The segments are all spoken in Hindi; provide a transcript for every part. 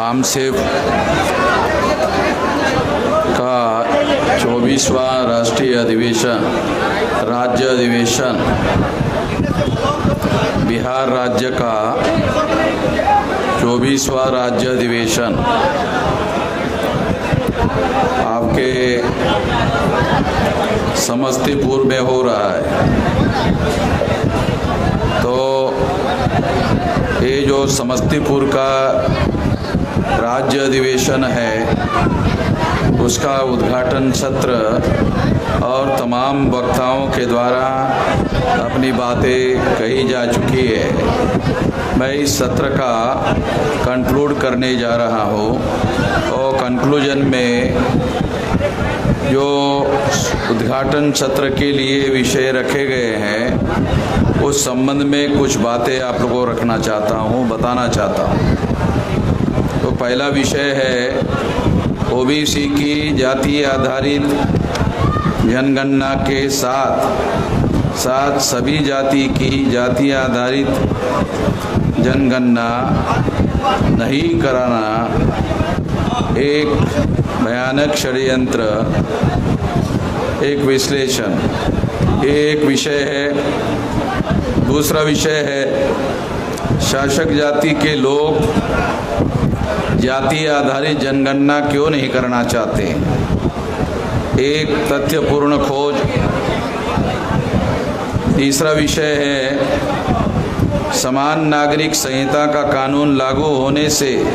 बामसेफ का 24वां राष्ट्रीय अधिवेशन, राज्य अधिवेशन बिहार राज्य का 24वां राज्य अधिवेशन आपके समस्तीपुर में हो रहा है। तो ये जो समस्तीपुर का राज्य अधिवेशन है उसका उद्घाटन सत्र और तमाम वक्ताओं के द्वारा अपनी बातें कही जा चुकी है। मैं इस सत्र का कंक्लूड करने जा रहा हूँ और कंक्लूजन में जो उद्घाटन सत्र के लिए विषय रखे गए हैं उस संबंध में कुछ बातें आप लोगों को रखना चाहता हूँ, बताना चाहता हूँ। तो पहला विषय है ओबीसी की जाति आधारित जनगणना के साथ सभी जाति की जाति आधारित जनगणना नहीं कराना एक भयानक षड्यंत्र, एक विश्लेषण, एक विषय है। दूसरा विषय है शासक जाति के लोग जाति आधारित जनगणना क्यों नहीं करना चाहते, एक तथ्यपूर्ण खोज। तीसरा विषय है समान नागरिक संहिता का कानून लागू होने से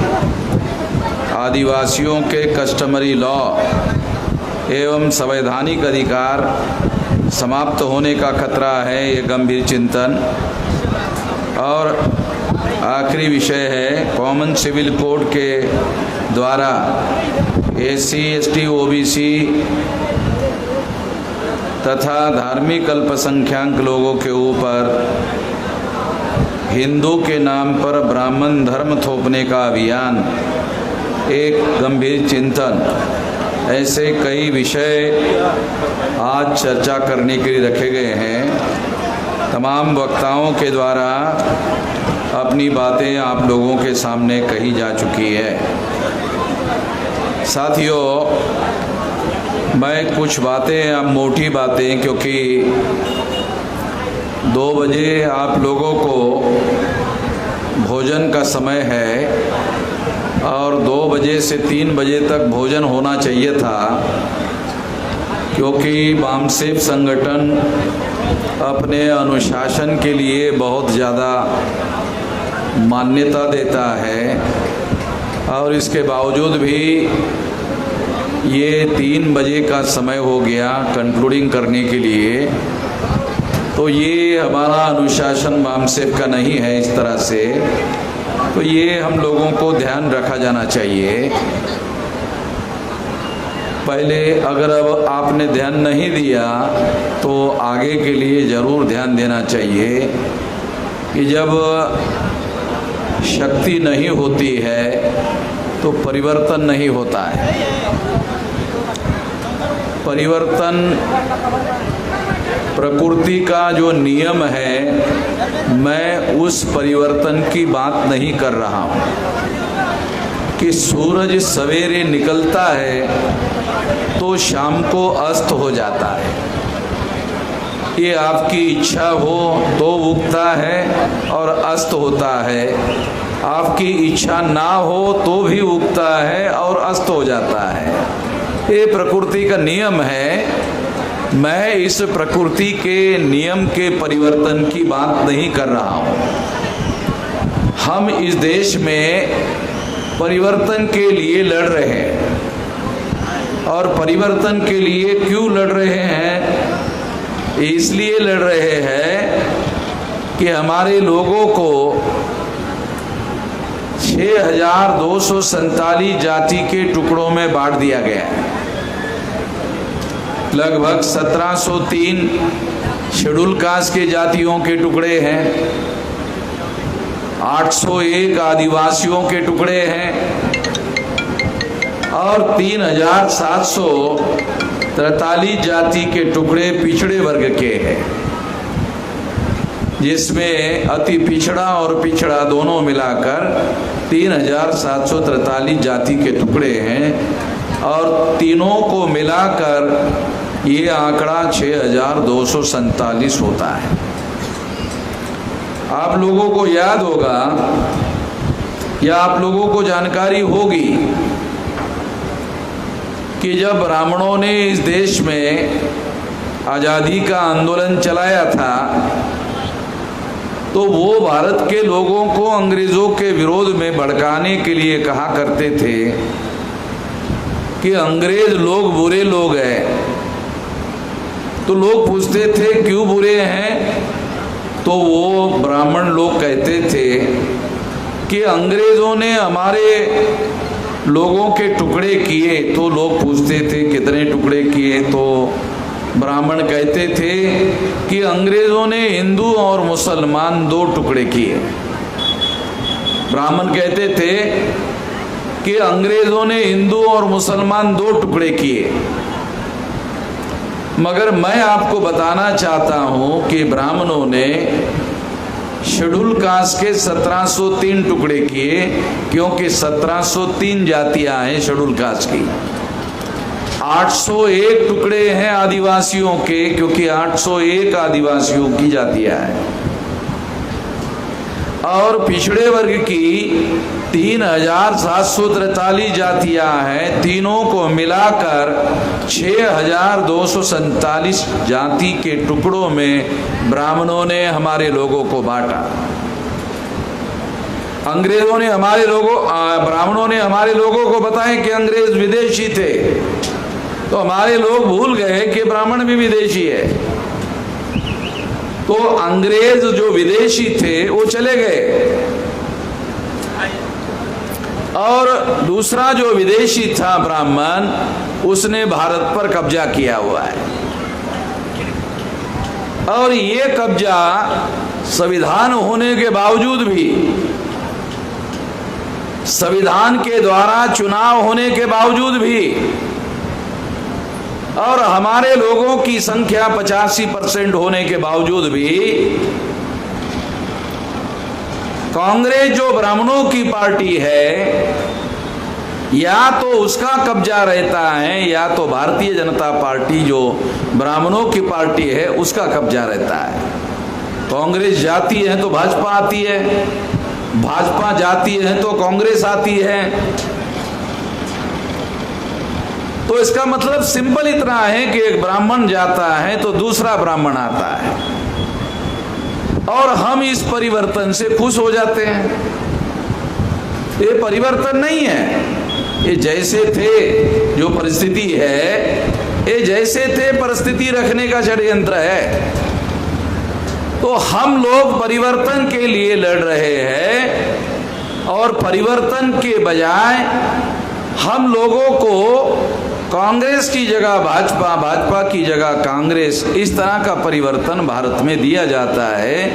आदिवासियों के कस्टमरी लॉ एवं संवैधानिक अधिकार समाप्त होने का खतरा है, ये गंभीर चिंतन। और आखिरी विषय है कॉमन सिविल कोड के द्वारा SC, ST, OBC तथा धार्मिक अल्पसंख्यक लोगों के ऊपर हिंदू के नाम पर ब्राह्मण धर्म थोपने का अभियान, एक गंभीर चिंतन। ऐसे कई विषय आज चर्चा करने के लिए रखे गए हैं। तमाम वक्ताओं के द्वारा अपनी बातें आप लोगों के सामने कही जा चुकी है। साथियों, मैं कुछ बातें, अब मोटी बातें, क्योंकि 2 बजे आप लोगों को भोजन का समय है और 2 बजे से 3 बजे तक भोजन होना चाहिए था, क्योंकि बामसेफ संगठन अपने अनुशासन के लिए बहुत ज़्यादा मान्यता देता है और इसके बावजूद भी ये 3 बजे का समय हो गया कंक्लूडिंग करने के लिए। तो ये हमारा अनुशासन बामसेफ का नहीं है इस तरह से। तो ये हम लोगों को ध्यान रखा जाना चाहिए। पहले अगर अब आपने ध्यान नहीं दिया तो आगे के लिए ज़रूर ध्यान देना चाहिए कि जब शक्ति नहीं होती है तो परिवर्तन नहीं होता है। परिवर्तन प्रकृति का जो नियम है, मैं उस परिवर्तन की बात नहीं कर रहा हूँ कि सूरज सवेरे निकलता है तो शाम को अस्त हो जाता है। ये आपकी इच्छा हो तो उगता है और अस्त होता है, आपकी इच्छा ना हो तो भी उगता है और अस्त हो जाता है। ये प्रकृति का नियम है। मैं इस प्रकृति के नियम के परिवर्तन की बात नहीं कर रहा हूँ। हम इस देश में परिवर्तन के लिए लड़ रहे हैं और परिवर्तन के लिए क्यों लड़ रहे हैं? इसलिए लड़ रहे हैं कि हमारे लोगों को 6,247 जाति के टुकड़ों में बांट दिया गया है। लगभग 1703 शेड्यूल कास्ट के जातियों के टुकड़े हैं, 801 आदिवासियों के टुकड़े हैं और 3,743 जाति के टुकड़े पिछड़े वर्ग के हैं। जिसमें अति पिछड़ा और पिछड़ा दोनों मिलाकर 3743 जाति के टुकड़े हैं और तीनों को मिलाकर ये आंकड़ा 6247 होता है। आप लोगों को याद होगा या आप लोगों को जानकारी होगी कि जब ब्राह्मणों ने इस देश में आज़ादी का आंदोलन चलाया था तो वो भारत के लोगों को अंग्रेज़ों के विरोध में भड़काने के लिए कहा करते थे कि अंग्रेज लोग बुरे लोग हैं। तो लोग पूछते थे क्यों बुरे हैं, तो वो ब्राह्मण लोग कहते थे कि अंग्रेज़ों ने हमारे लोगों के टुकड़े किए। तो लोग पूछते थे कितने टुकड़े किए, तो ब्राह्मण कहते थे कि अंग्रेज़ों ने हिंदू और मुसलमान 2 टुकड़े किए। ब्राह्मण कहते थे कि अंग्रेज़ों ने हिंदू और मुसलमान 2 टुकड़े किए। मगर मैं आपको बताना चाहता हूँ कि ब्राह्मणों ने शेड्यूल कास्ट के 1703 टुकड़े किए, क्योंकि 1703 जातियां हैं शेड्यूल कास्ट की। 801 टुकड़े हैं आदिवासियों के, क्योंकि 801 आदिवासियों की जातियां हैं। और पिछड़े वर्ग की 3743 जातियां हैं। तीनों को मिलाकर 6247 जाति के टुकड़ों में ब्राह्मणों ने हमारे लोगों को बांटा। अंग्रेजों ने हमारे लोगों ब्राह्मणों ने हमारे लोगों को बताया कि अंग्रेज विदेशी थे, तो हमारे लोग भूल गए कि ब्राह्मण भी विदेशी है। तो अंग्रेज जो विदेशी थे वो चले गए और दूसरा जो विदेशी था ब्राह्मण, उसने भारत पर कब्जा किया हुआ है। और ये कब्जा संविधान होने के बावजूद भी, संविधान के द्वारा चुनाव होने के बावजूद भी, और हमारे लोगों की संख्या 85% होने के बावजूद भी, कांग्रेस जो ब्राह्मणों की पार्टी है, या तो उसका कब्जा रहता है या तो भारतीय जनता पार्टी जो ब्राह्मणों की पार्टी है उसका कब्जा रहता है। कांग्रेस जाती है तो भाजपा आती है, भाजपा जाती है तो कांग्रेस आती है। तो इसका मतलब सिंपल इतना है कि एक ब्राह्मण जाता है तो दूसरा ब्राह्मण आता है, और हम इस परिवर्तन से खुश हो जाते हैं। ये परिवर्तन नहीं है, ये जैसे थे जो परिस्थिति है, ये जैसे थे परिस्थिति रखने का षड्यंत्र है। तो हम लोग परिवर्तन के लिए लड़ रहे हैं, और परिवर्तन के बजाय हम लोगों को कांग्रेस की जगह भाजपा, भाजपा की जगह कांग्रेस, इस तरह का परिवर्तन भारत में दिया जाता है।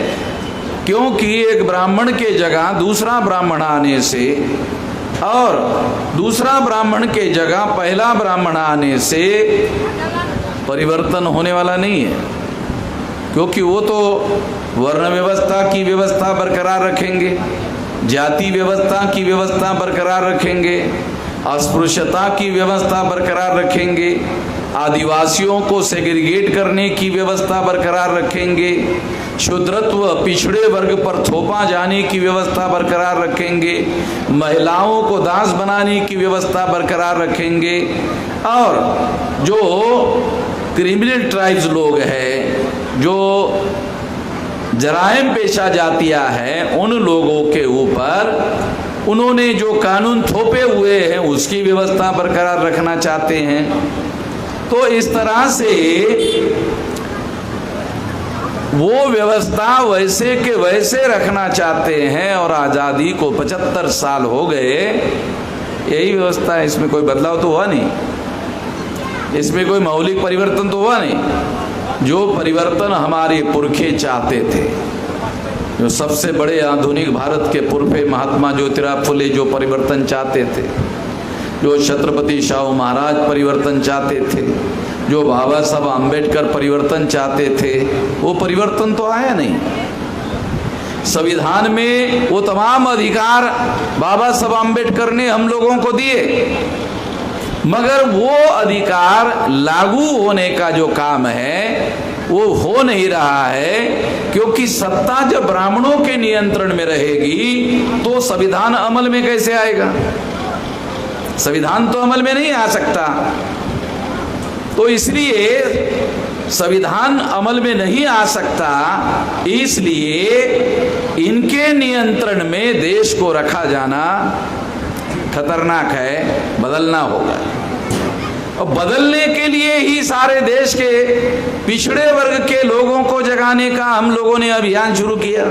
क्योंकि एक ब्राह्मण के जगह दूसरा ब्राह्मण आने से, और दूसरा ब्राह्मण के जगह पहला ब्राह्मण आने से परिवर्तन होने वाला नहीं है। क्योंकि वो तो वर्ण व्यवस्था की व्यवस्था बरकरार रखेंगे, जाति व्यवस्था की व्यवस्था बरकरार रखेंगे, अस्पृश्यता की व्यवस्था बरकरार रखेंगे, आदिवासियों को सेग्रीगेट करने की व्यवस्था बरकरार रखेंगे, शूद्रत्व पिछड़े वर्ग पर थोपा जाने की व्यवस्था बरकरार रखेंगे, महिलाओं को दास बनाने की व्यवस्था बरकरार रखेंगे, और जो क्रिमिनल ट्राइब्स लोग हैं, जो जराइम पेशा जातियां हैं, उन लोगों के ऊपर उन्होंने जो कानून थोपे हुए हैं उसकी व्यवस्था बरकरार रखना चाहते हैं। तो इस तरह से वो व्यवस्था वैसे के वैसे रखना चाहते हैं, और आज़ादी को 75 साल हो गए, यही व्यवस्था है। इसमें कोई बदलाव तो हुआ नहीं, इसमें कोई मौलिक परिवर्तन तो हुआ नहीं। जो परिवर्तन हमारे पुरखे चाहते थे, जो सबसे बड़े आधुनिक भारत के पुरखे महात्मा ज्योतिराव फुले जो परिवर्तन चाहते थे, जो छत्रपति शाहू महाराज परिवर्तन चाहते थे, जो बाबा साहब आम्बेडकर परिवर्तन चाहते थे, वो परिवर्तन तो आया नहीं। संविधान में वो तमाम अधिकार बाबा साहब आम्बेडकर ने हम लोगों को दिए, मगर वो अधिकार लागू होने का जो काम है वो हो नहीं रहा है, क्योंकि सत्ता जब ब्राह्मणों के नियंत्रण में रहेगी तो संविधान अमल में कैसे आएगा? संविधान तो अमल में नहीं आ सकता। तो इसलिए संविधान अमल में नहीं आ सकता, इसलिए इनके नियंत्रण में देश को रखा जाना खतरनाक है, बदलना होगा। और बदलने के लिए ही सारे देश के पिछड़े वर्ग के लोगों को जगाने का हम लोगों ने अभियान शुरू किया।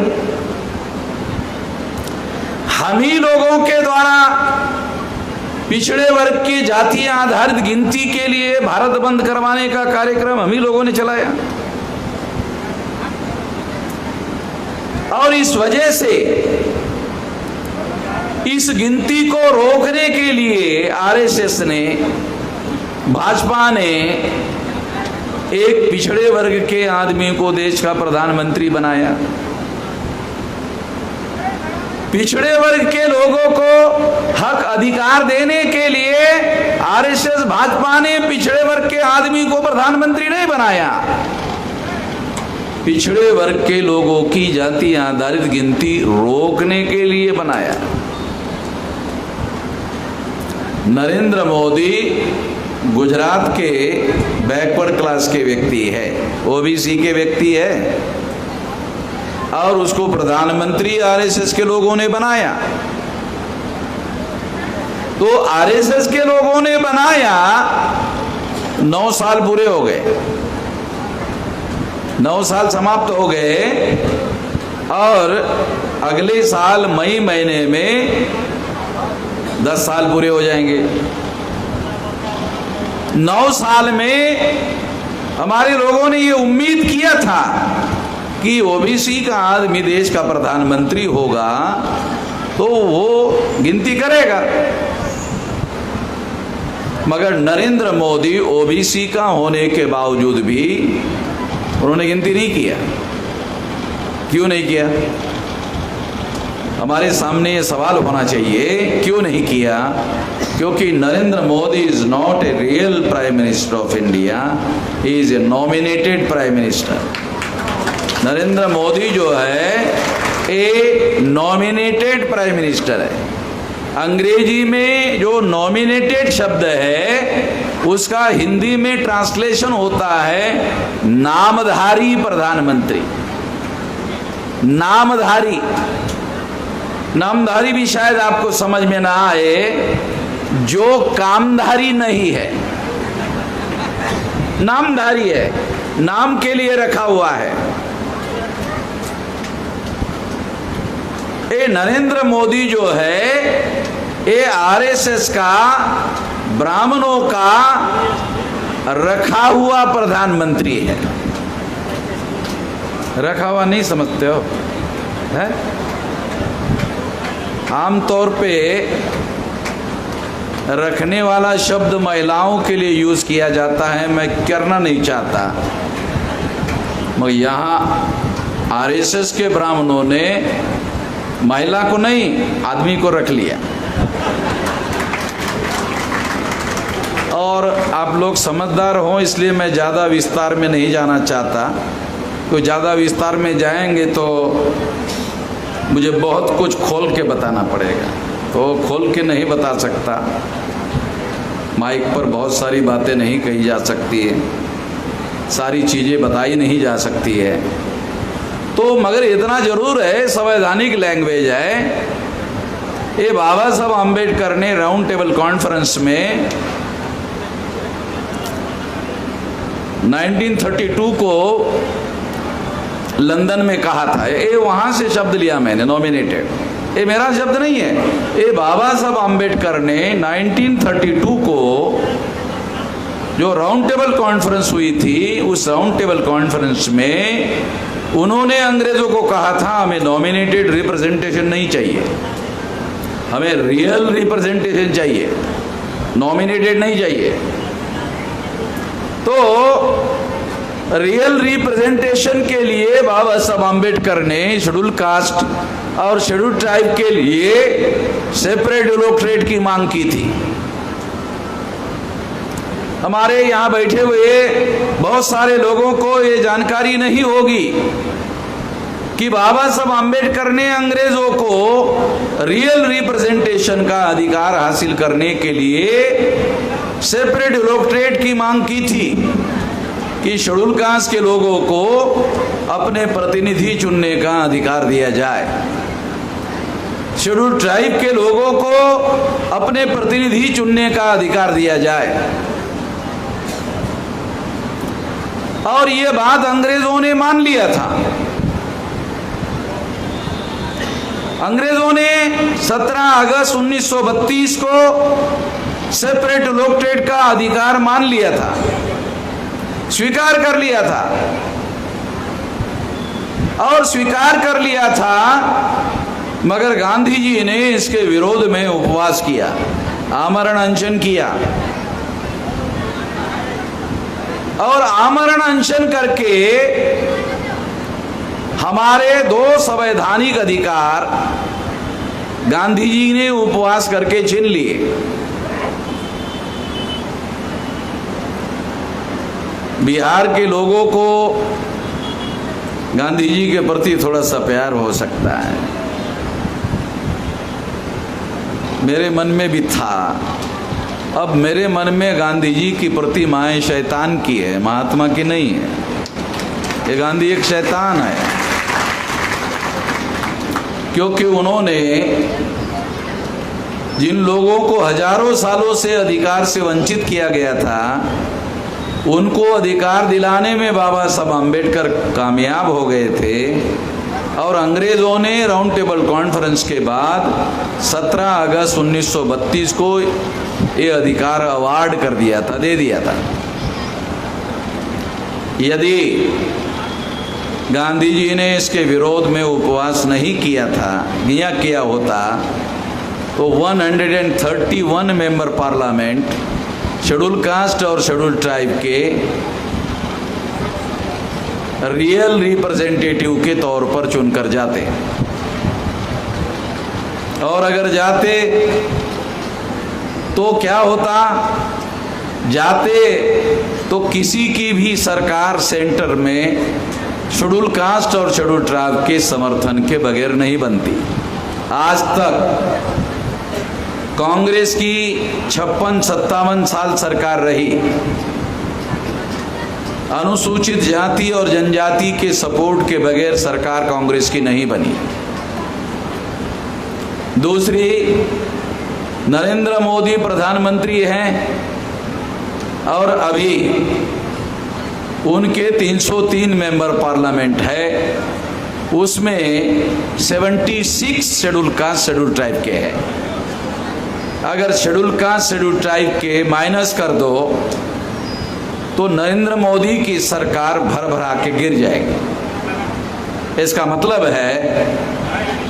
हम ही लोगों के द्वारा पिछड़े वर्ग की जातीय आधारित गिनती के लिए भारत बंद करवाने का कार्यक्रम हम ही लोगों ने चलाया। और इस वजह से इस गिनती को रोकने के लिए आरएसएस ने, भाजपा ने एक पिछड़े वर्ग के आदमी को देश का प्रधानमंत्री बनाया। पिछड़े वर्ग के लोगों को हक अधिकार देने के लिए आरएसएस भाजपा ने पिछड़े वर्ग के आदमी को प्रधानमंत्री नहीं बनाया, पिछड़े वर्ग के लोगों की जाति आधारित गिनती रोकने के लिए बनाया। नरेंद्र मोदी गुजरात के बैकवर्ड क्लास के व्यक्ति है, ओबीसी के व्यक्ति है, और उसको प्रधानमंत्री आरएसएस के लोगों ने बनाया। तो आरएसएस के लोगों ने बनाया, 9 साल पूरे हो गए, 9 साल समाप्त हो गए, और अगले साल मई महीने में 10 साल पूरे हो जाएंगे। 9 साल में हमारे लोगों ने ये उम्मीद किया था कि ओबीसी का आदमी देश का प्रधानमंत्री होगा तो वो गिनती करेगा, मगर नरेंद्र मोदी ओबीसी का होने के बावजूद भी उन्होंने गिनती नहीं किया। क्यों नहीं किया? हमारे सामने ये सवाल होना चाहिए, क्यों नहीं किया? क्योंकि Narendra Modi is not a real prime minister of India, he is a nominated prime minister. Narendra Modi जो है ए नॉमिनेटेड प्राइम मिनिस्टर है। अंग्रेजी में जो नॉमिनेटेड शब्द है उसका हिंदी में ट्रांसलेशन होता है नामधारी प्रधानमंत्री। नामधारी, नामधारी भी शायद आपको समझ में ना आए, जो कामधारी नहीं है, नामधारी है, नाम के लिए रखा हुआ है। ये नरेंद्र मोदी जो है ये आरएसएस का, ब्राह्मणों का रखा हुआ प्रधानमंत्री है। रखा हुआ नहीं समझते हो? है आमतौर पे रखने वाला शब्द महिलाओं के लिए यूज किया जाता है, मैं करना नहीं चाहता, मगर यहाँ आरएसएस के ब्राह्मणों ने महिला को नहीं, आदमी को रख लिया। और आप लोग समझदार हो इसलिए मैं ज़्यादा विस्तार में नहीं जाना चाहता, तो ज़्यादा विस्तार में जाएंगे तो मुझे बहुत कुछ खोल के बताना पड़ेगा, तो खोल के नहीं बता सकता। माइक पर बहुत सारी बातें नहीं कही जा सकती है, सारी चीज़ें बताई नहीं जा सकती है। तो मगर इतना जरूर है, संवैधानिक लैंग्वेज है। ये बाबा साहब आम्बेडकर ने राउंड टेबल कॉन्फ्रेंस में 1932 को लंदन में कहा था। ये वहां से शब्द लिया मैंने, नॉमिनेटेड। ये मेरा शब्द नहीं है, ये बाबा साहब आम्बेडकर ने 1932 को जो राउंड टेबल कॉन्फ्रेंस हुई थी, उस राउंड टेबल कॉन्फ्रेंस में उन्होंने अंग्रेजों को कहा था हमें नॉमिनेटेड रिप्रेजेंटेशन नहीं चाहिए, हमें रियल रिप्रेजेंटेशन चाहिए, नॉमिनेटेड नहीं चाहिए। तो रियल रिप्रेजेंटेशन के लिए बाबा साहब आम्बेडकर ने शेड्यूल कास्ट और शेड्यूल ट्राइब के लिए सेपरेट इलेक्टोरेट की मांग की थी। हमारे यहाँ बैठे हुए बहुत सारे लोगों को ये जानकारी नहीं होगी कि बाबा साहब आम्बेडकर ने अंग्रेजों को रियल रिप्रेजेंटेशन का अधिकार हासिल करने के लिए सेपरेट इलेक्टोरेट की मांग की थी कि शेड्यूल कास्ट के लोगों को अपने प्रतिनिधि चुनने का अधिकार दिया जाए, शेड्यूल ट्राइब के लोगों को अपने प्रतिनिधि चुनने का अधिकार दिया जाए। और ये बात अंग्रेजों ने मान लिया था। अंग्रेजों ने 17 अगस्त 1932 को सेपरेट इलेक्टोरेट का अधिकार मान लिया था, स्वीकार कर लिया था। और स्वीकार कर लिया था, मगर गांधी जी ने इसके विरोध में उपवास किया, आमरण अनशन किया। और आमरण अनशन करके हमारे 2 संवैधानिक अधिकार गांधी जी ने उपवास करके छीन लिए। बिहार के लोगों को गांधी जी के प्रति थोड़ा सा प्यार हो सकता है, मेरे मन में भी था। अब मेरे मन में गांधी जी की प्रतिमाएं शैतान की है, महात्मा की नहीं है। ये गांधी एक शैतान है, क्योंकि उन्होंने जिन लोगों को हजारों सालों से अधिकार से वंचित किया गया था, उनको अधिकार दिलाने में बाबा साहब आम्बेडकर कामयाब हो गए थे। और अंग्रेजों ने राउंड टेबल कॉन्फ्रेंस के बाद 17 अगस्त 1932 को ये अधिकार अवार्ड कर दिया था, दे दिया था। यदि गांधी जी ने इसके विरोध में उपवास नहीं किया था या किया होता तो 131 मेंबर पार्लियामेंट शेड्यूल कास्ट और शेड्यूल ट्राइब के रियल रिप्रेजेंटेटिव के तौर पर चुनकर जाते। और अगर जाते तो क्या होता, जाते तो किसी की भी सरकार सेंटर में शेड्यूल कास्ट और शेड्यूल ट्राइब के समर्थन के बगैर नहीं बनती। आज तक कांग्रेस की 56-57 साल सरकार रही, अनुसूचित जाति और जनजाति के सपोर्ट के बगैर सरकार कांग्रेस की नहीं बनी। दूसरी, नरेंद्र मोदी प्रधानमंत्री हैं और अभी उनके 303 मेंबर पार्लियामेंट है, उसमें 76 शेड्यूल कास्ट शेड्यूल ट्राइब के हैं। अगर शेड्यूल कास्ट शेड्यूल ट्राइब के माइनस कर दो तो नरेंद्र मोदी की सरकार भर भरा के गिर जाएगी। इसका मतलब है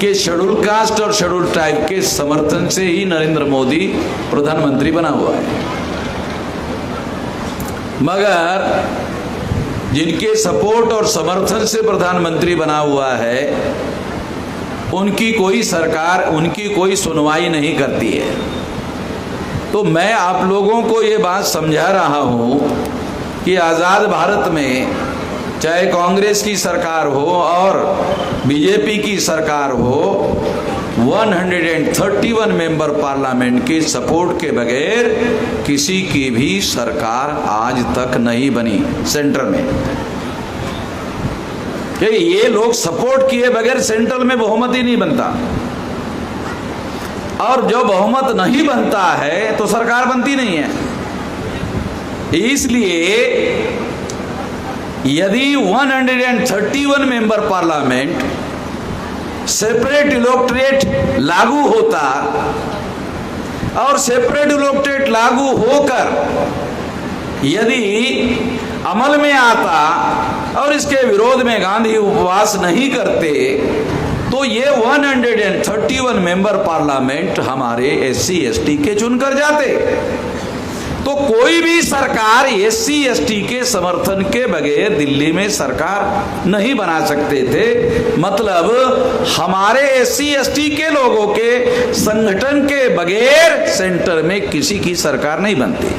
कि शेड्यूल कास्ट और शेड्यूल ट्राइब के समर्थन से ही नरेंद्र मोदी प्रधानमंत्री बना हुआ है। मगर जिनके सपोर्ट और समर्थन से प्रधानमंत्री बना हुआ है, उनकी कोई सरकार, उनकी कोई सुनवाई नहीं करती है। तो मैं आप लोगों को ये बात समझा रहा हूं कि आज़ाद भारत में चाहे कांग्रेस की सरकार हो और बीजेपी की सरकार हो, 131 मेंबर पार्लियामेंट के सपोर्ट के बगैर किसी की भी सरकार आज तक नहीं बनी सेंटर में। कि ये लोग सपोर्ट किए बगैर सेंट्रल में बहुमत ही नहीं बनता, और जो बहुमत नहीं बनता है तो सरकार बनती नहीं है। इसलिए यदि 131 मेंबर पार्लियामेंट सेपरेट इलेक्टोरेट लागू होता और सेपरेट इलेक्टोरेट लागू होकर यदि अमल में आता और इसके विरोध में गांधी उपवास नहीं करते तो ये 131 मेंबर पार्लियामेंट हमारे SC ST के चुनकर जाते। तो कोई भी सरकार एससी एसटी के समर्थन के बगैर दिल्ली में सरकार नहीं बना सकते थे। मतलब हमारे एससी एसटी के लोगों के संगठन के बगैर सेंटर में किसी की सरकार नहीं बनती।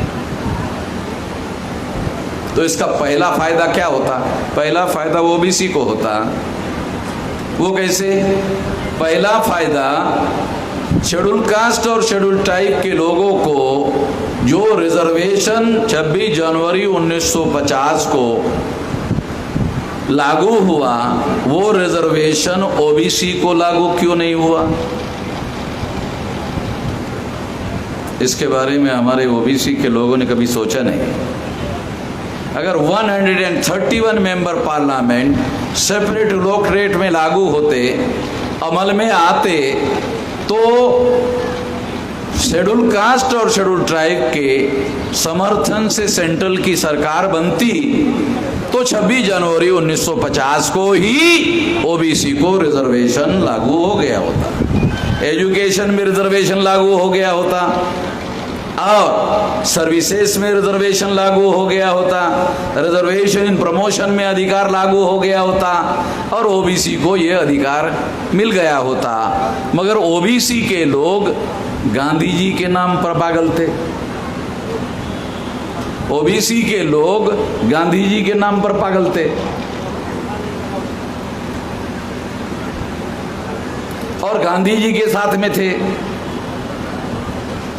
तो इसका पहला फायदा क्या होता? पहला फायदा ओबीसी को होता। वो कैसे? पहला फायदा शेड्यूल कास्ट और शेड्यूल ट्राइब के लोगों को जो रिजर्वेशन 26 जनवरी 1950 को लागू हुआ, वो रिजर्वेशन ओबीसी को लागू क्यों नहीं हुआ? इसके बारे में हमारे ओबीसी के लोगों ने कभी सोचा नहीं। अगर 131 मेंबर पार्लियामेंट सेपरेट इलेक्टोरेट में लागू होते, अमल में आते, तो शेड्यूल कास्ट और शेड्यूल ट्राइब के समर्थन से सेंट्रल की सरकार बनती, तो 26 जनवरी 1950 को ही ओबीसी को रिजर्वेशन लागू हो गया होता, एजुकेशन में रिजर्वेशन लागू हो गया होता, और सर्विसेज में रिजर्वेशन लागू हो गया होता, रिजर्वेशन इन प्रमोशन में अधिकार लागू हो गया होता, और ओबीसी को यह अधिकार मिल गया होता। मगर ओबीसी के लोग गांधी जी के नाम पर पागल थे। ओबीसी के लोग गांधी जी के नाम पर पागल थे, और गांधी जी के साथ में थे।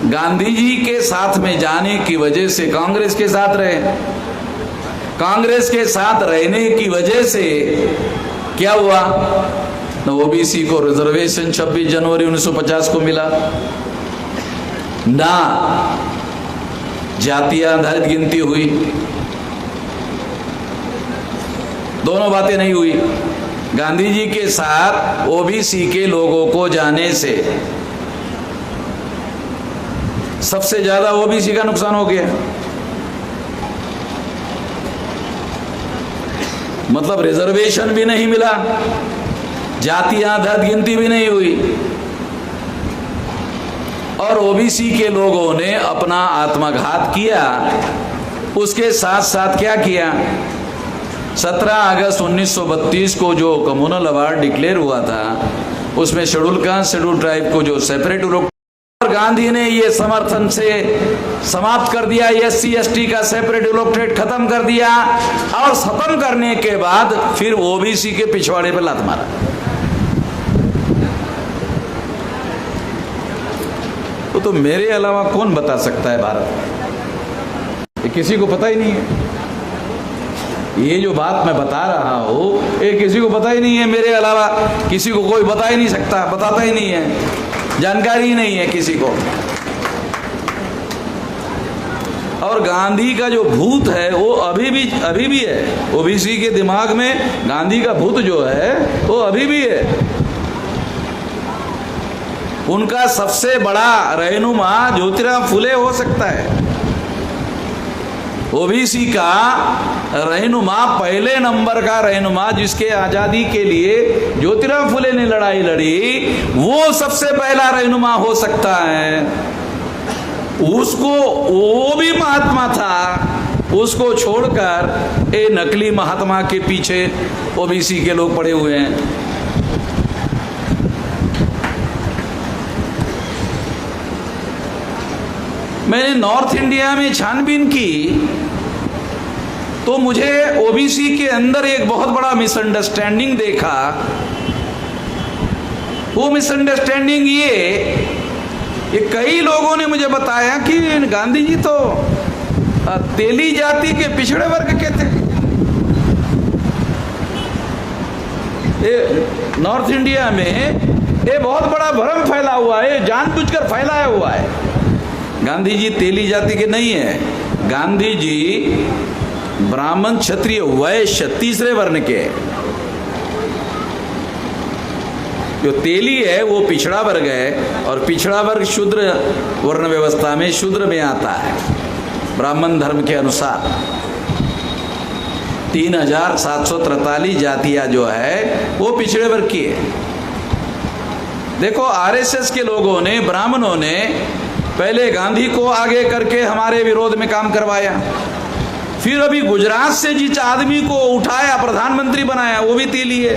गांधी जी के साथ में जाने की वजह से कांग्रेस के साथ रहे। कांग्रेस के साथ रहने की वजह से क्या हुआ? न ओबीसी को रिजर्वेशन 26 जनवरी 1950 को मिला, ना जातीय आधारित गिनती हुई, दोनों बातें नहीं हुई। गांधी जी के साथ ओबीसी के लोगों को जाने से सबसे ज्यादा ओबीसी का नुकसान हो गया। मतलब रिजर्वेशन भी नहीं मिला, जातीय आधारित गिनती भी नहीं हुई, और ओबीसी के लोगों ने अपना आत्मघात किया। उसके साथ साथ क्या किया? 17 अगस्त 1932 को जो कम्युनल अवार्ड डिक्लेयर हुआ था, उसमें शेड्यूल कास्ट शेड्यूल ट्राइब को जो सेपरेट, और गांधी ने ये समर्थन से समाप्त कर दिया, एससी एसटी का सेपरेट इलेक्टोरेट खत्म कर दिया, और खत्म करने के बाद फिर ओबीसी के पिछवाड़े पर लात मारा। तो मेरे अलावा कौन बता सकता है भारत में? ये किसी को पता ही नहीं है। ये जो बात मैं बता रहा हूं, ये किसी को पता ही नहीं है मेरे अलावा। किसी को कोई बता ही नहीं सकता, बताता ही नहीं है, जानकारी ही नहीं है किसी को। और गांधी का जो भूत है वो अभी भी है। ओबीसी के दिमाग में गांधी का भूत जो है वो अभी भी है। उनका सबसे बड़ा रहनुमा ज्योतिराव फुले हो सकता है। ओबीसी का रहनुमा, पहले नंबर का रहनुमा, जिसके आजादी के लिए ज्योतिराव फुले ने लड़ाई लड़ी, वो सबसे पहला रहनुमा हो सकता है। उसको, वो भी महात्मा था, उसको छोड़कर ए नकली महात्मा के पीछे ओबीसी के लोग पड़े हुए हैं। मैंने नॉर्थ इंडिया में छानबीन की तो मुझे ओबीसी के अंदर एक बहुत बड़ा मिसअंडरस्टैंडिंग देखा। वो मिसअंडरस्टैंडिंग ये कई लोगों ने मुझे बताया कि गांधी जी तो तेली जाति के पिछड़े वर्ग के थे। नॉर्थ इंडिया में ये बहुत बड़ा भ्रम फैला हुआ है, जानबूझकर फैलाया हुआ है। गांधी जी तेली जाति के नहीं है। गांधी जी ब्राह्मण क्षत्रिय वैश्य तीसरे वर्ण के। जो तेली है वो पिछड़ा वर्ग है, और पिछड़ा वर्ग शूद्र वर्ण व्यवस्था में शूद्र में आता है ब्राह्मण धर्म के अनुसार। 3743 जातियां जो है वो पिछड़े वर्ग की है। देखो, आरएसएस के लोगों ने, ब्राह्मणों ने पहले गांधी को आगे करके हमारे विरोध में काम करवाया, फिर अभी गुजरात से जिस आदमी को उठाया प्रधानमंत्री बनाया वो भी तेली है।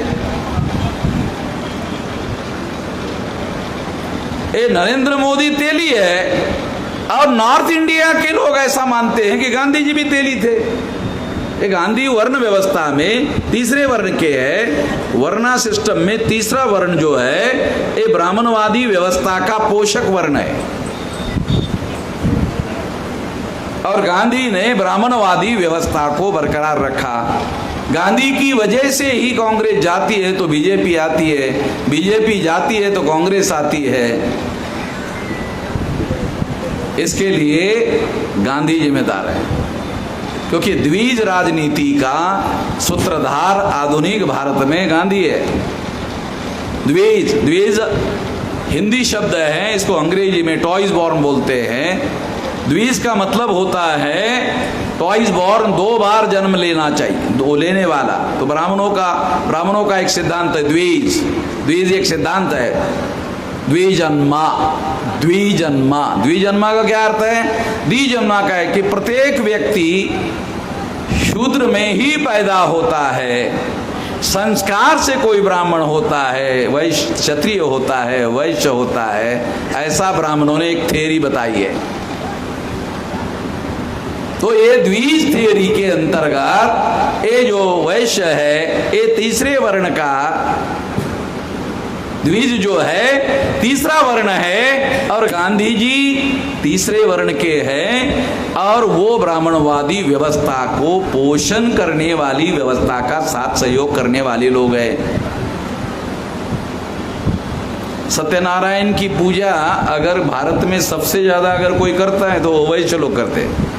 ये नरेंद्र मोदी तेली है और नॉर्थ इंडिया के लोग ऐसा मानते हैं कि गांधी जी भी तेली थे। ये गांधी वर्ण व्यवस्था में तीसरे वर्ण के है, वर्णा सिस्टम में तीसरा वर्ण जो है ये ब्राह्मणवादी व्यवस्था का पोषक वर्ण है और गांधी ने ब्राह्मणवादी व्यवस्था को बरकरार रखा। गांधी की वजह से ही कांग्रेस जाती है तो बीजेपी आती है, बीजेपी जाती है तो कांग्रेस आती है। इसके लिए गांधी जिम्मेदार है, क्योंकि द्विज राजनीति का सूत्रधार आधुनिक भारत में गांधी है। द्विज द्विज हिंदी शब्द है, इसको अंग्रेजी में टॉयज बॉर्न बोलते हैं। द्विज का मतलब होता है टॉयज बॉर्न, 2 बार जन्म लेना चाहिए, 2 लेने वाला। तो ब्राह्मणों का एक सिद्धांत है द्विज, द्विज एक सिद्धांत है। द्विजन्मा, द्विजन्मा, द्विजन्मा का क्या अर्थ है? द्विजन्मा का है कि प्रत्येक व्यक्ति शूद्र में ही पैदा होता है, संस्कार से कोई ब्राह्मण होता है, वैश्य क्षत्रिय होता है, वैश्य होता है। ऐसा ब्राह्मणों ने एक थ्योरी बताई है। तो ये द्विज थ्योरी के अंतर्गत ये जो वैश्य है ये तीसरे वर्ण का, द्विज जो है तीसरा वर्ण है और गांधी जी तीसरे वर्ण के हैं और वो ब्राह्मणवादी व्यवस्था को पोषण करने वाली व्यवस्था का साथ सहयोग करने वाले लोग हैं। सत्यनारायण की पूजा अगर भारत में सबसे ज्यादा अगर कोई करता है तो वैश्य लोग करते हैं।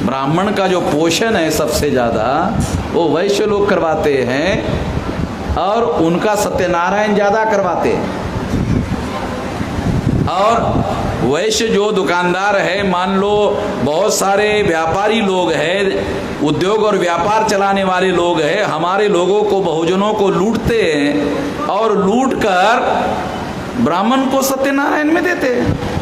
ब्राह्मण का जो पोषण है सबसे ज्यादा वो वैश्य लोग करवाते हैं और उनका सत्यनारायण ज्यादा करवाते हैं। और वैश्य जो दुकानदार है, मान लो बहुत सारे व्यापारी लोग हैं, उद्योग और व्यापार चलाने वाले लोग हैं, हमारे लोगों को बहुजनों को लूटते हैं और लूट कर ब्राह्मण को सत्यनारायण में देते हैं।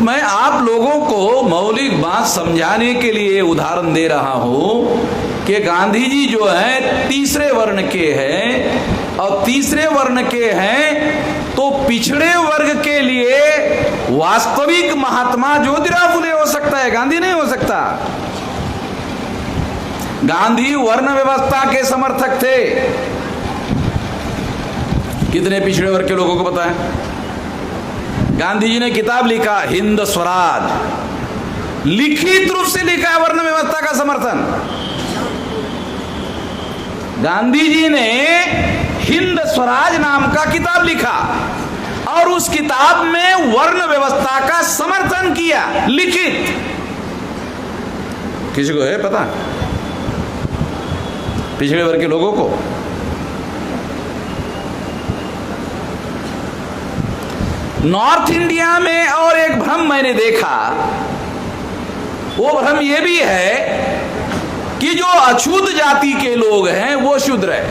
मैं आप लोगों को मौलिक बात समझाने के लिए उदाहरण दे रहा हूं कि गांधी जी जो है तीसरे वर्ण के हैं और तीसरे वर्ण के हैं तो पिछड़े वर्ग के लिए वास्तविक महात्मा ज्योतिराव फुले हो सकता है, गांधी नहीं हो सकता। गांधी वर्ण व्यवस्था के समर्थक थे। कितने पिछड़े वर्ग के लोगों को पता है? गांधी जी ने किताब लिखा हिंद स्वराज, लिखित रूप से लिखा है वर्ण व्यवस्था का समर्थन। गांधी जी ने हिंद स्वराज नाम का किताब लिखा और उस किताब में वर्ण व्यवस्था का समर्थन किया, लिखित। किसी को है पता पिछड़े वर्ग के लोगों को? नॉर्थ इंडिया में और एक भ्रम मैंने देखा, वो भ्रम ये भी है कि जो अछूत जाति के लोग हैं वो शूद्र है।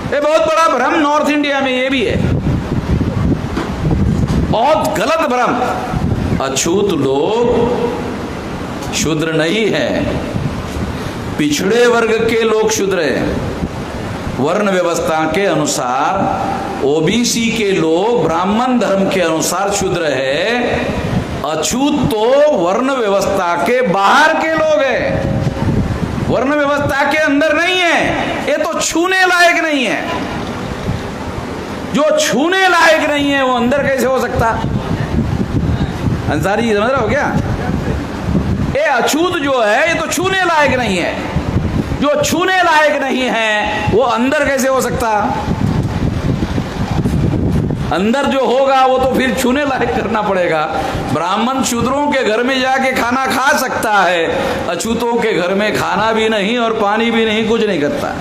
ये बहुत बड़ा भ्रम नॉर्थ इंडिया में ये भी है, बहुत गलत भ्रम। अछूत लोग शूद्र नहीं है, पिछड़े वर्ग के लोग शूद्र हैं। वर्ण व्यवस्था के अनुसार ओबीसी के लोग ब्राह्मण धर्म के अनुसार शूद्र है। अछूत तो वर्ण व्यवस्था के बाहर के लोग हैं, वर्ण व्यवस्था के अंदर नहीं है। ये तो छूने लायक नहीं है। जो छूने लायक नहीं है वो अंदर कैसे हो सकता? अंसारी समझ रहे हो क्या? ये अछूत जो है ये तो छूने लायक नहीं है। जो छूने लायक नहीं है वो अंदर कैसे हो सकता? अंदर जो होगा वो तो फिर छूने लायक करना पड़ेगा। ब्राह्मण शूद्रों के घर में जाके खाना खा सकता है, अछूतों के घर में खाना भी नहीं और पानी भी नहीं, कुछ नहीं करता।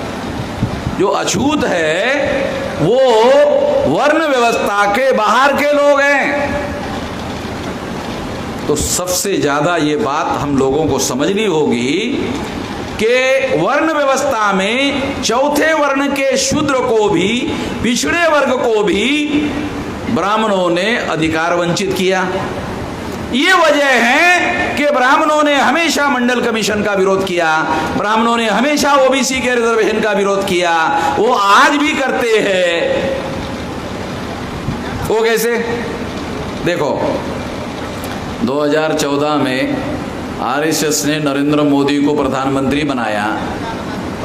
जो अछूत है वो वर्ण व्यवस्था के बाहर के लोग हैं। तो सबसे ज्यादा ये बात हम लोगों को समझनी होगी कि वर्ण व्यवस्था में चौथे वर्ण के शूद्र को भी, पिछड़े वर्ग को भी ब्राह्मणों ने अधिकार वंचित किया। ये वजह है कि ब्राह्मणों ने हमेशा मंडल कमीशन का विरोध किया, ब्राह्मणों ने हमेशा ओबीसी के रिजर्वेशन का विरोध किया, वो आज भी करते हैं। वो कैसे? देखो 2014 में आरएसएस ने नरेंद्र मोदी को प्रधानमंत्री बनाया,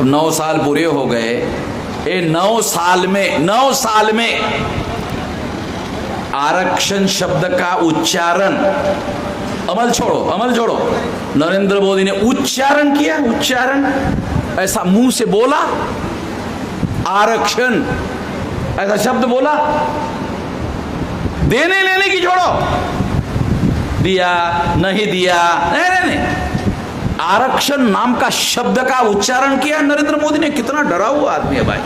9 साल पूरे हो गए। ये 9 साल में आरक्षण शब्द का उच्चारण, अमल छोड़ो, नरेंद्र मोदी ने उच्चारण किया, उच्चारण ऐसा मुंह से बोला, आरक्षण ऐसा शब्द बोला, देने लेने की छोड़ो, दिया नहीं दिया, नहीं, आरक्षण नाम का शब्द का उच्चारण किया नरेंद्र मोदी ने। कितना डरा हुआ आदमी है भाई,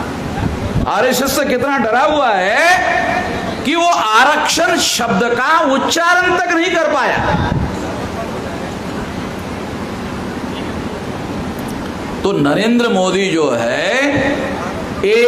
आरएसएस से कितना डरा हुआ है कि वो आरक्षण शब्द का उच्चारण तक नहीं कर पाया। तो नरेंद्र मोदी जो है ये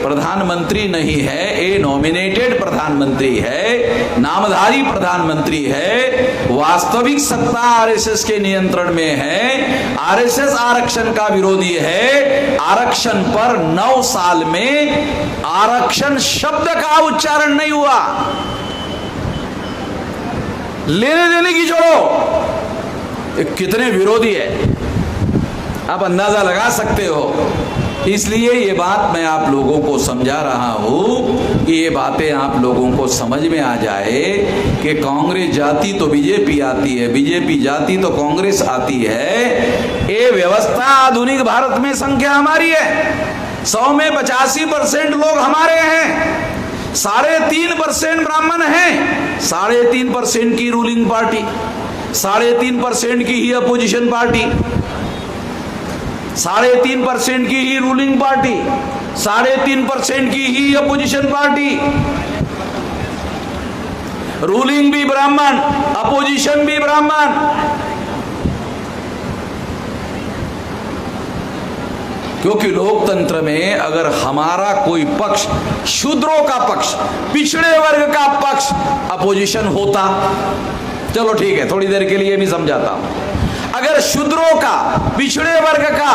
प्रधानमंत्री नहीं है, ये नॉमिनेटेड प्रधानमंत्री है, नामधारी प्रधानमंत्री है। वास्तविक सत्ता आरएसएस के नियंत्रण में है। आरएसएस आरक्षण का विरोधी है। आरक्षण पर 9 साल में आरक्षण शब्द का उच्चारण नहीं हुआ। लेने देने की छोड़ो, कितने विरोधी है आप अंदाजा लगा सकते हो। इसलिए ये बात मैं आप लोगों को समझा रहा हूं कि ये बातें आप लोगों को समझ में आ जाए कि कांग्रेस जाती तो बीजेपी आती है, बीजेपी जाती तो कांग्रेस आती है। ये व्यवस्था आधुनिक भारत में संख्या हमारी है। 100 में 85% लोग हमारे हैं, 3.5% ब्राह्मण हैं, 3.5% की रूलिंग पार्टी, 3.5% की ही अपोजिशन पार्टी, 3.5% की ही रूलिंग पार्टी, 3.5% की ही अपोजिशन पार्टी। रूलिंग भी ब्राह्मण, अपोजिशन भी ब्राह्मण। क्योंकि लोकतंत्र में अगर हमारा कोई पक्ष, शूद्रों का पक्ष, पिछड़े वर्ग का पक्ष अपोजिशन होता, चलो ठीक है, थोड़ी देर के लिए भी समझाता हूं। अगर शूद्रों का, पिछड़े वर्ग का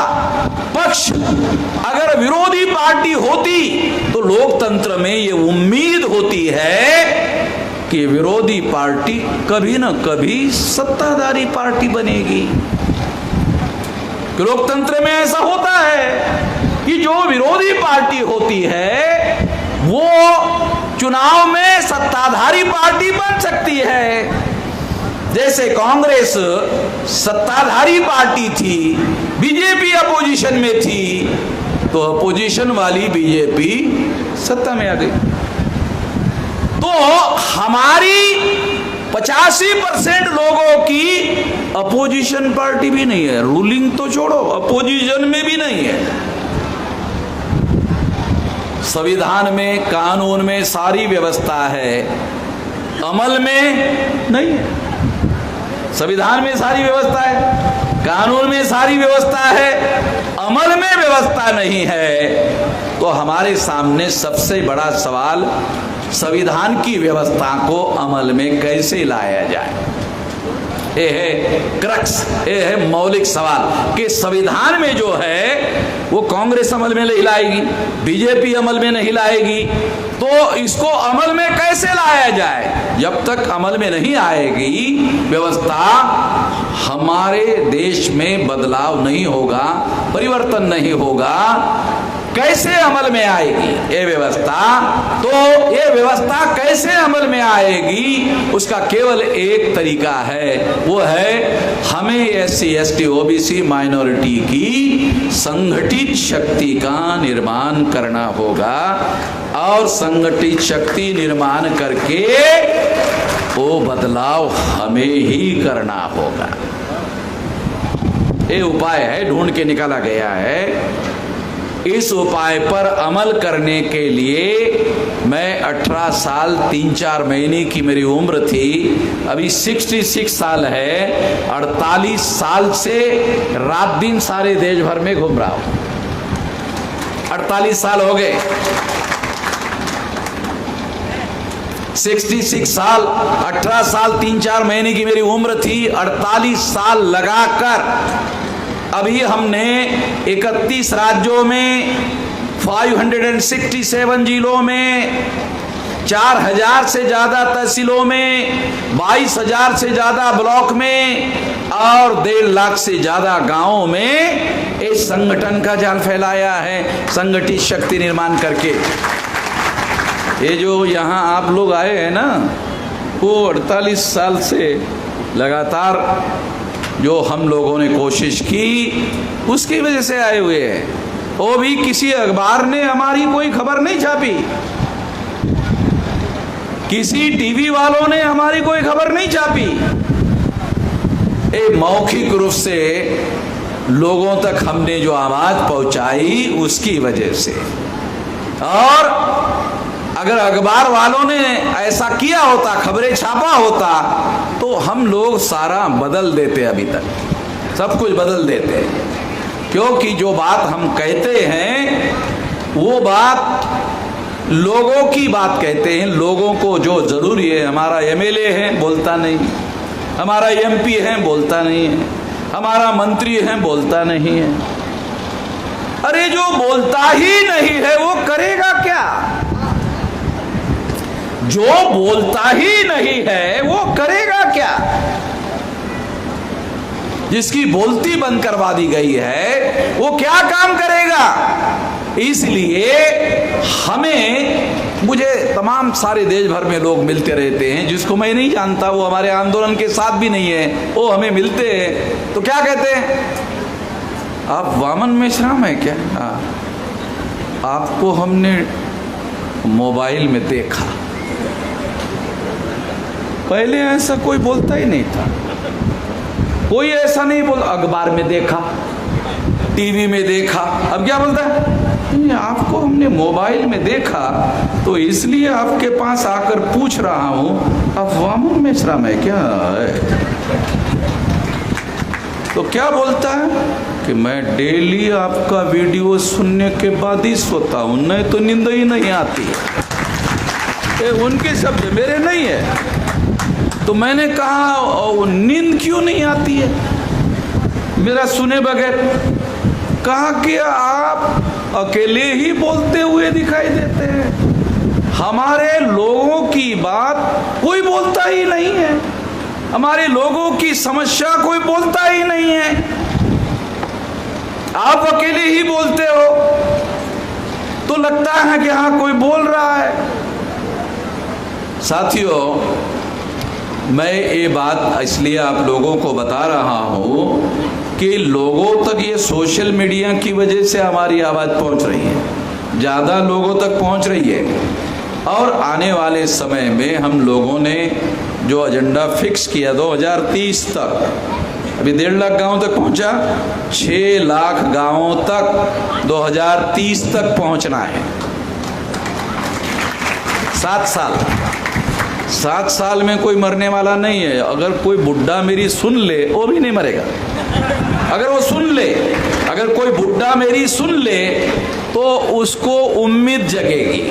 पक्ष अगर विरोधी पार्टी होती तो लोकतंत्र में ये उम्मीद होती है कि विरोधी पार्टी कभी ना कभी सत्ताधारी पार्टी बनेगी। लोकतंत्र में ऐसा होता है कि जो विरोधी पार्टी होती है वो चुनाव में सत्ताधारी पार्टी बन सकती है। जैसे कांग्रेस सत्ताधारी पार्टी थी, बीजेपी अपोजिशन में थी, तो अपोजिशन वाली बीजेपी सत्ता में आ गई। तो हमारी 85% लोगों की अपोजिशन पार्टी भी नहीं है, रूलिंग तो छोड़ो, अपोजिशन में भी नहीं है। संविधान में, कानून में सारी व्यवस्था है, अमल में नहीं है। संविधान में सारी व्यवस्था है, कानून में सारी व्यवस्था है, अमल में व्यवस्था नहीं है। तो हमारे सामने सबसे बड़ा सवाल संविधान की व्यवस्था को अमल में कैसे लाया जाए। ये है क्रक्स, ये है मौलिक सवाल कि संविधान में जो है वो कांग्रेस अमल में नहीं लाएगी, बीजेपी अमल में नहीं लाएगी, तो इसको अमल में कैसे लाया जाए। जब तक अमल में नहीं आएगी व्यवस्था, हमारे देश में बदलाव नहीं होगा, परिवर्तन नहीं होगा। कैसे अमल में आएगी ये व्यवस्था? तो ये व्यवस्था कैसे अमल में आएगी उसका केवल एक तरीका है, वो है हमें SC ST OBC माइनॉरिटी की संगठित शक्ति का निर्माण करना होगा और संगठित शक्ति निर्माण करके वो बदलाव हमें ही करना होगा। ये उपाय है, ढूंढ के निकाला गया है। इस उपाय पर अमल करने के लिए मैं 18 साल 3-4 महीने की मेरी उम्र थी, अभी 66 साल है, 48 साल से रात दिन सारे देश भर में घूम रहा हूं। 48 साल हो गए। 66 साल, 18 साल 3-4 महीने की मेरी उम्र थी, 48 साल लगाकर अभी हमने 31 राज्यों में, 567 जिलों में, 4000 से ज्यादा तहसीलों में, 22,000 से ज्यादा ब्लॉक में और 1.5 लाख से ज्यादा गांवों में इस संगठन का जाल फैलाया है, संगठित शक्ति निर्माण करके। ये जो यहाँ आप लोग आए हैं ना, वो 48 साल से लगातार जो हम लोगों ने कोशिश की उसकी वजह से आए हुए हैं। वो भी किसी अखबार ने हमारी कोई खबर नहीं छापी, किसी टीवी वालों ने हमारी कोई खबर नहीं छापी। एक मौखिक रूप से लोगों तक हमने जो आवाज पहुंचाई उसकी वजह से। और अगर अखबार वालों ने ऐसा किया होता, खबरें छापा होता, तो हम लोग सारा बदल देते, अभी तक सब कुछ बदल देते। क्योंकि जो बात हम कहते हैं वो बात लोगों की बात कहते हैं, लोगों को जो जरूरी है। हमारा एमएलए है बोलता नहीं, हमारा एमपी है बोलता नहीं है, हमारा मंत्री है बोलता नहीं है। अरे जो बोलता ही नहीं है वो करेगा क्या? जो बोलता ही नहीं है वो करेगा क्या? जिसकी बोलती बंद करवा दी गई है वो क्या काम करेगा? इसलिए हमें, मुझे तमाम सारे देश भर में लोग मिलते रहते हैं, जिसको मैं नहीं जानता, वो हमारे आंदोलन के साथ भी नहीं है, वो हमें मिलते हैं तो क्या कहते हैं, आप वामन मेश्राम है क्या? आपको हमने मोबाइल में देखा। पहले ऐसा कोई बोलता ही नहीं था, कोई ऐसा नहीं बोल, अखबार में देखा, टीवी में देखा, अब क्या बोलता है? आपको हमने मोबाइल में देखा तो इसलिए आपके पास आकर पूछ रहा हूं, आप वामन मेश्राम है क्या? तो क्या बोलता है कि मैं डेली आपका वीडियो सुनने के बाद ही सोता हूं, नहीं तो नींद ही नहीं आती। ये उनके शब्द, मेरे नहीं है। तो मैंने कहा नींद क्यों नहीं आती है मेरा सुने बगैर? कहा कि आप अकेले ही बोलते हुए दिखाई देते हैं, हमारे लोगों की बात कोई बोलता ही नहीं है, हमारे लोगों की समस्या कोई बोलता ही नहीं है, आप अकेले ही बोलते हो। तो लगता है कि हाँ कोई बोल रहा है। साथियों, मैं ये बात इसलिए आप लोगों को बता रहा हूँ कि लोगों तक ये सोशल मीडिया की वजह से हमारी आवाज़ पहुँच रही है, ज़्यादा लोगों तक पहुँच रही है। और आने वाले समय में हम लोगों ने जो एजेंडा फिक्स किया 2030 तक, अभी 1.5 लाख गाँव तक पहुँचा, 6 लाख गाँवों तक 2030 तक पहुँचना है। 7 साल में कोई मरने वाला नहीं है। अगर कोई बुढ़ा मेरी सुन ले, वो भी नहीं मरेगा। अगर वो सुन ले, अगर कोई बुढ़ा मेरी सुन ले तो उसको उम्मीद जगेगी।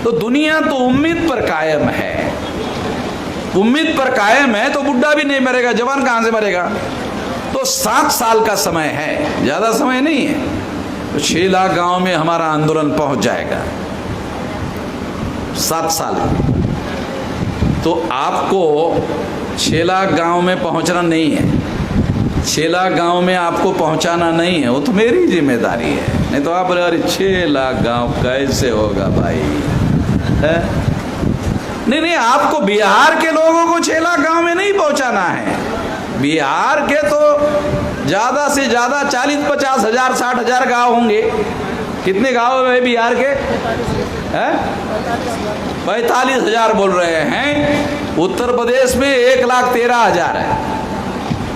तो दुनिया तो उम्मीद पर कायम है, उम्मीद पर कायम है, तो बुढ़ा भी नहीं मरेगा, जवान कहां से मरेगा? तो 7 साल का समय है, ज्यादा समय नहीं है। तो 6 लाख गांव में हमारा आंदोलन पहुंच जाएगा 7 साल में। तो आपको 6 लाख गांव में पहुंचना नहीं है, 6 लाख गांव में आपको पहुंचाना नहीं है, वो तो मेरी जिम्मेदारी है। नहीं तो आप बोले अरे 6 लाख गांव कैसे होगा भाई, है? नहीं, आपको बिहार के लोगों को 6 लाख गांव में नहीं पहुंचाना है। बिहार के तो ज्यादा से ज्यादा 40-50 हजार 60 हजार गाँव होंगे। कितने गाँव है बिहार के? 45 हजार बोल रहे हैं। उत्तर प्रदेश में 1,13,000 है।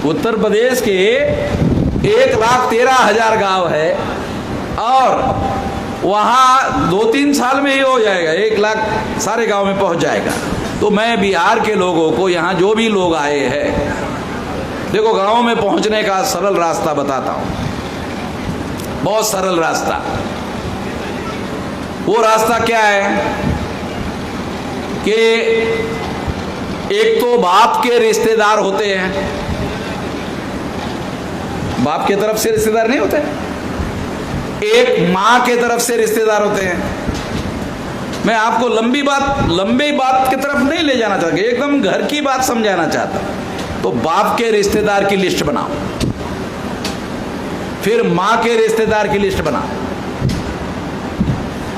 उत्तर प्रदेश के 1,13,000 गांव है। और वहाँ 2-3 साल में ही हो जाएगा, 1 लाख सारे गांव में पहुंच जाएगा। तो मैं बिहार के लोगों को, यहाँ जो भी लोग आए हैं, देखो गांव में पहुंचने का सरल रास्ता बताता हूँ, बहुत सरल रास्ता। वो रास्ता क्या है कि एक तो बाप के रिश्तेदार होते हैं, बाप की तरफ से रिश्तेदार नहीं होते, एक माँ के तरफ से रिश्तेदार होते हैं। मैं आपको लंबी बात की तरफ नहीं ले जाना चाहता, एकदम घर की बात समझाना चाहता। तो बाप के रिश्तेदार की लिस्ट बनाओ, फिर माँ के रिश्तेदार की लिस्ट बनाओ,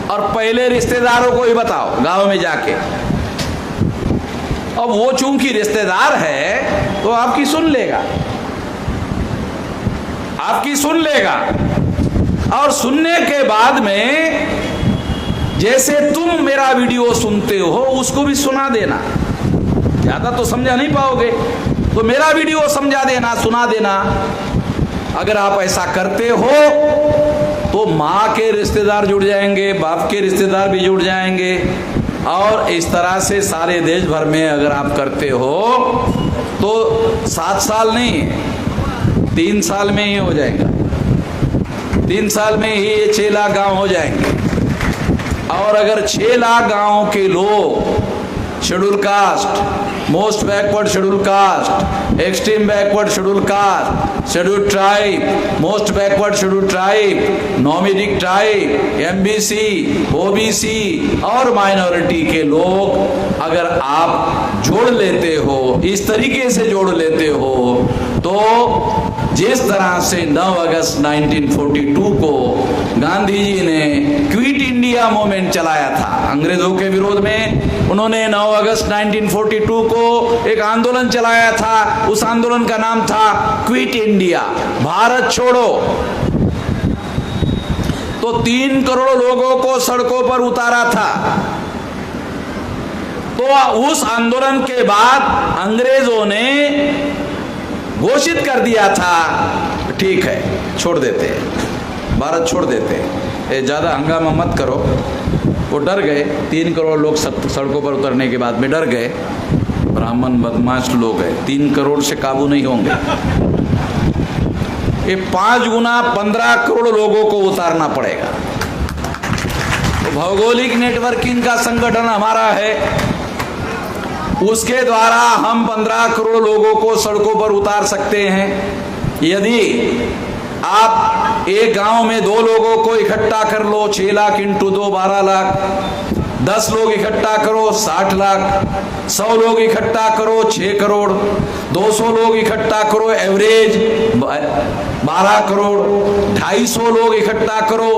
और पहले रिश्तेदारों को ही बताओ गांव में जाके। अब वो चूंकि रिश्तेदार है तो आपकी सुन लेगा, आपकी सुन लेगा, और सुनने के बाद में जैसे तुम मेरा वीडियो सुनते हो उसको भी सुना देना। ज्यादा तो समझा नहीं पाओगे, तो मेरा वीडियो समझा देना, सुना देना। अगर आप ऐसा करते हो तो माँ के रिश्तेदार जुड़ जाएंगे, बाप के रिश्तेदार भी जुड़ जाएंगे, और इस तरह से सारे देश भर में अगर आप करते हो तो 7 साल नहीं, 3 साल में ही हो जाएगा। 3 साल में ही ये 6 लाख गांव हो जाएंगे। और अगर 6 लाख गांव के लोग schedule caste, most backward schedule caste, extreme backward schedule caste, schedule tribe, most backward schedule tribe, nomadic tribe, MBC, OBC और माइनॉरिटी के लोग अगर आप जोड़ लेते हो, इस तरीके से जोड़ लेते हो, तो जिस तरह से 9 अगस्त 1942 को गांधी जी ने क्विट इंडिया मूवमेंट चलाया था अंग्रेजों के विरोध में, उन्होंने 9 अगस्त 1942 को एक आंदोलन चलाया था। उस आंदोलन का नाम था क्विट इंडिया, भारत छोड़ो। तो 3 करोड़ लोगों को सड़कों पर उतारा था। तो उस आंदोलन के बाद अंग्रेजों ने घोषित कर दिया था, ठीक है छोड़ देते, भारत छोड़ देते, ज्यादा हंगामा मत करो। वो डर गए, 3 करोड़ लोग सड़कों पर उतरने के बाद में डर गए। ब्राह्मण बदमाश लोग हैं, 3 करोड़ से काबू नहीं होंगे। ये 5 गुना 15 करोड़ लोगों को उतारना पड़ेगा। तो भौगोलिक नेटवर्किंग का संगठन हमारा है, उसके द्वारा हम 15 करोड़ लोगों को सड़कों पर उतार सकते हैं। यदि आप एक गांव में 2 लोगों को इकट्ठा कर लो, 6 लाख इंटू 2 12 लाख, 10 लोग इकट्ठा करो 60 लाख, 100 लोग इकट्ठा करो 6 करोड़, 200 लोग इकट्ठा करो एवरेज 12 करोड़, 250 लोग इकट्ठा करो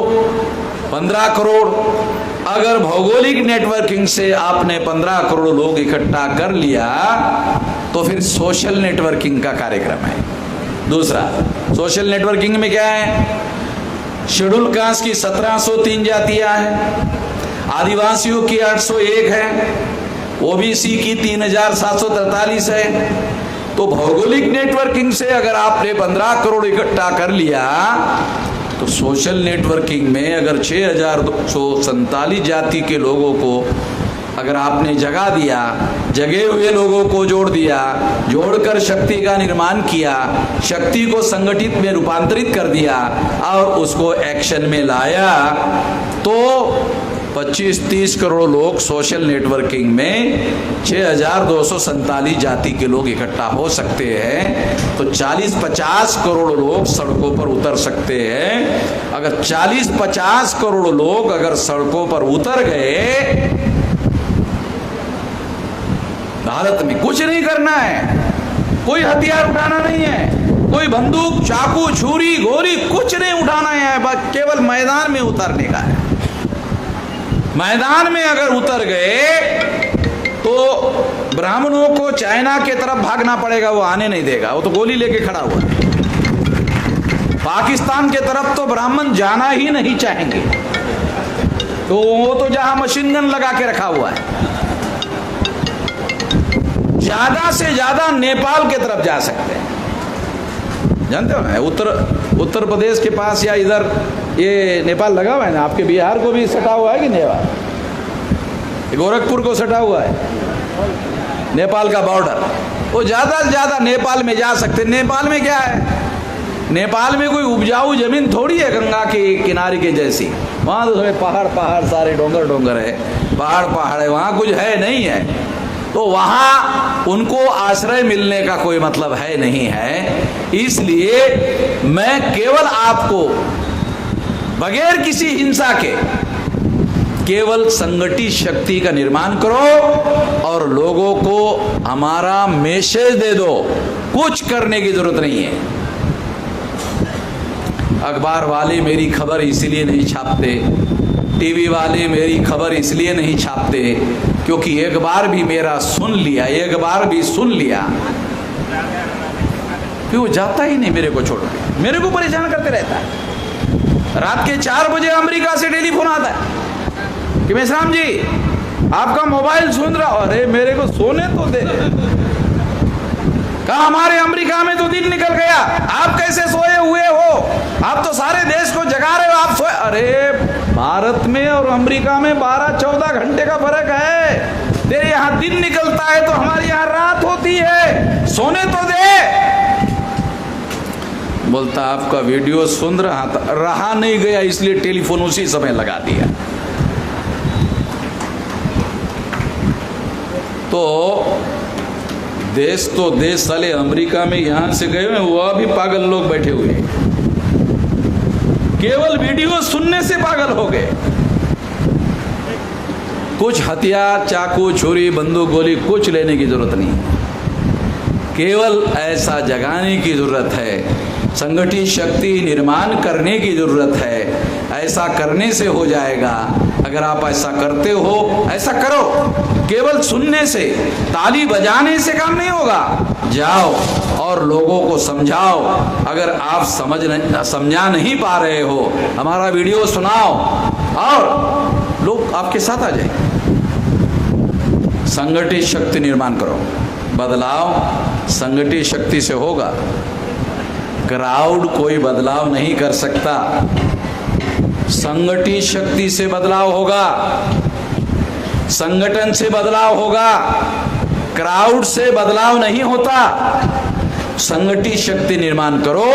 15 करोड़। अगर भौगोलिक नेटवर्किंग से आपने 15 करोड़ लोग इकट्ठा कर लिया तो फिर सोशल नेटवर्किंग का कार्यक्रम है। दूसरा, सोशल नेटवर्किंग में क्या है? शेड्यूल कास्ट की 1703 जातियां हैं, आदिवासियों की 801 है, ओबीसी की 3743 है। तो भौगोलिक नेटवर्किंग से अगर आपने 15 करोड़ इकट्ठा कर लिया तो सोशल नेटवर्किंग में अगर 6247 जाति के लोगों को अगर आपने जगा दिया, जगे हुए लोगों को जोड़ दिया, जोड़कर शक्ति का निर्माण किया, शक्ति को संगठित में रूपांतरित कर दिया और उसको एक्शन में लाया, तो 25-30 करोड़ लोग सोशल नेटवर्किंग में 6247 जाति के लोग इकट्ठा हो सकते हैं। तो 40-50 करोड़ लोग सड़कों पर उतर सकते हैं। अगर 40-50 करोड़ लोग अगर सड़कों पर उतर गए, भारत में कुछ नहीं करना है, कोई हथियार उठाना नहीं है, कोई बंदूक, चाकू, छुरी, गोली कुछ नहीं उठाना है, बस केवल मैदान में उतरने का है। मैदान में अगर उतर गए तो ब्राह्मणों को चाइना के तरफ भागना पड़ेगा, वो आने नहीं देगा, वो तो गोली लेके खड़ा हुआ है। पाकिस्तान के तरफ तो ब्राह्मण जाना ही नहीं चाहेंगे, तो वो तो जहां मशीन गन लगा के रखा हुआ है। ज्यादा से ज्यादा नेपाल के तरफ जा सकते हैं, जानते हो ना, उत्तर प्रदेश के पास या इधर ये नेपाल लगा हुआ है ना, आपके बिहार को भी सटा हुआ है कि नेपाल, गोरखपुर को सटा हुआ है नेपाल का बॉर्डर। वो ज़्यादा से ज़्यादा नेपाल में जा सकते। नेपाल में क्या है, नेपाल में कोई उपजाऊ जमीन थोड़ी है गंगा के किनारे के जैसी। वहाँ तो थोड़े पहाड़ पहाड़, सारे डोंगर डोंगर है, पहाड़ पहाड़ है, वहाँ कुछ है नहीं है। तो वहाँ उनको आश्रय मिलने का कोई मतलब है नहीं है। इसलिए मैं केवल आपको बगैर किसी हिंसा के केवल संगठित शक्ति का निर्माण करो और लोगों को हमारा मैसेज दे दो। कुछ करने की जरूरत नहीं है। अखबार वाले मेरी खबर इसलिए नहीं छापते, टीवी वाले मेरी खबर इसलिए नहीं छापते क्योंकि एक बार भी मेरा सुन लिया, एक बार भी सुन लिया कि वो जाता ही नहीं मेरे को छोड़ के, मेरे को परेशान करते रहता है। रात के 4 बजे अमेरिका से टेलीफोन आता है कि मेश्राम जी आपका मोबाइल सुन रहा। अरे मेरे को सोने तो दे। कहा हमारे अमेरिका में तो दिन निकल गया, आप कैसे सोए हुए हो? आप तो सारे देश को जगा रहे हो, आप सोए। अरे भारत में और अमेरिका में 12-14 घंटे का फर्क है। तेरे यहाँ दिन निकलता है तो हमारे यहाँ रात होती है, सोने तो दे। बोलता आपका वीडियो सुन रहा था, रहा नहीं गया इसलिए टेलीफोन उसी समय लगा दिया। तो देश साले अमेरिका में यहां से गए हैं, वह भी पागल लोग बैठे हुए हैं, केवल वीडियो सुनने से पागल हो गए। कुछ हथियार, चाकू, छुरी, बंदूक, गोली कुछ लेने की जरूरत नहीं, केवल ऐसा जगाने की जरूरत है, संगठित शक्ति निर्माण करने की जरूरत है। ऐसा करने से हो जाएगा। अगर आप ऐसा करते हो, ऐसा करो। केवल सुनने से, ताली बजाने से काम नहीं होगा। जाओ और लोगों को समझाओ। अगर आप समझा नहीं पा रहे हो, हमारा वीडियो सुनाओ और लोग आपके साथ आ जाए। संगठित शक्ति निर्माण करो। बदलाव संगठित शक्ति से होगा। क्राउड कोई बदलाव नहीं कर सकता। संगठित शक्ति से बदलाव होगा, संगठन से बदलाव होगा, क्राउड से बदलाव नहीं होता। संगठित शक्ति निर्माण करो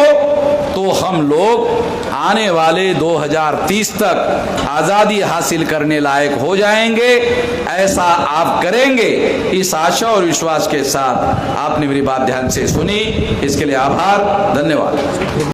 तो हम लोग आने वाले 2030 तक आजादी हासिल करने लायक हो जाएंगे। ऐसा आप करेंगे, इस आशा और विश्वास के साथ आपने मेरी बात ध्यान से सुनी, इसके लिए आभार, धन्यवाद।